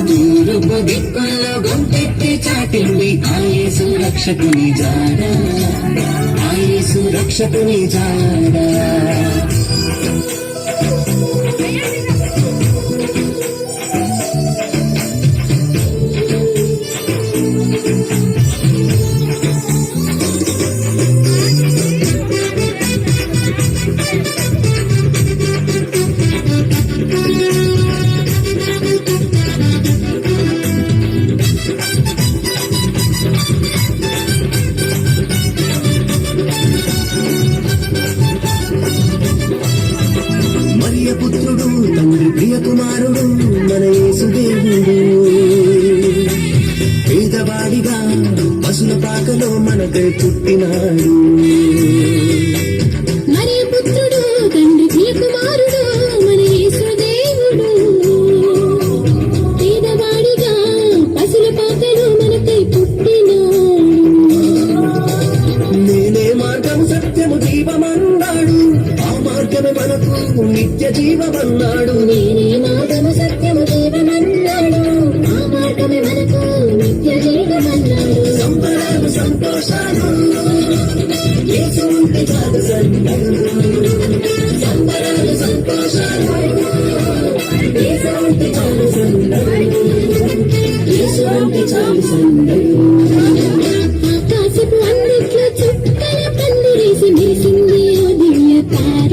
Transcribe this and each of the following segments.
తూర్పు దిక్కుల్లో గొంతెత్తి చాటింది ఆయేసు రక్షకుని జాడ, ఆయేసు రక్షకుని జాడ. పుత్రుడు తండ్రి ప్రియ కుమారుడు మన యేసు దేవుడు, పేదవాడిగా పశుల పాకలో మనకై పుట్టినాడు. మరియ పుత్రుడు తండ్రి ప్రియ కుమారుడు మన యేసు దేవుడు, పేదవాడిగా పశుల పాకలో మనకై పుట్టినాడు. నేనే మార్గం సత్యము జీవమన్నాడు, ఆ మార్గమే మనకు నిత్య జీవమన్నాడు. నేనే మార్గము సత్యము జీవమన్నాడు, ఆ మార్గమే మనకు నిత్య జీవమన్నాడు. సంబరాలు సంతోషాలు యేసు ఉంటే చాలు సందడు, సంబరాలు సంతోషాలు యేసు ఉంటే చాలు సందడు, యేసు ఉంటే చాలు సందడు. ఆకాశపు అన్నిట్లో చుక్కల పందిరేసి మెరిసింది ఓ దివ్య తార,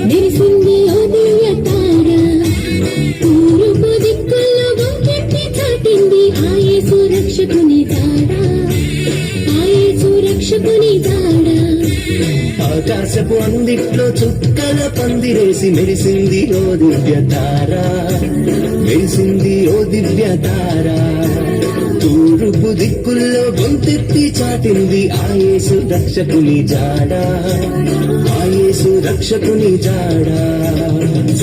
మెరిసింది ఓ దివ్య తార. తూర్పు దిక్కుల్లో గొంతెత్తి చాటింది ఆ యేసు రక్షకుని జాడ, ఆ యేసు రక్షకుని జాడ. ఆకాశపు అందిట్లో చుక్కల పందిరేసి మెరిసింది ఓ దివ్య తార, మెరిసింది ఓ దివ్య తార. తూర్పు దిక్కుల్లో గొంతెత్తి చాటింది ఆ యేసు రక్షకుని జాడ, ఆ యేసు రక్షకుని జాడ.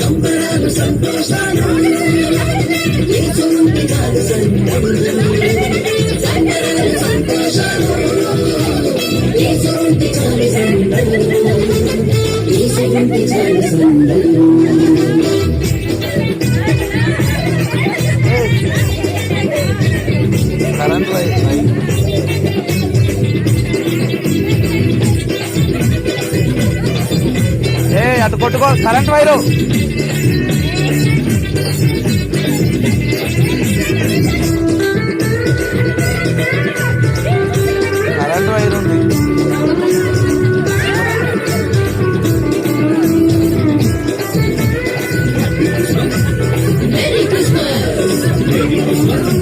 సంబరాలు సంతోషాలు యేసు ఉంటే చాలు సందడు, సంబరాలు సంతోషాలు యేసు ఉంటే చాలు సందడు, యేసు ఉంటే చాలు సందడు. అటు కొట్టుకో కరెంట్ వైరు. కరెంట్ వైరు ఉంది. Merry Christmas.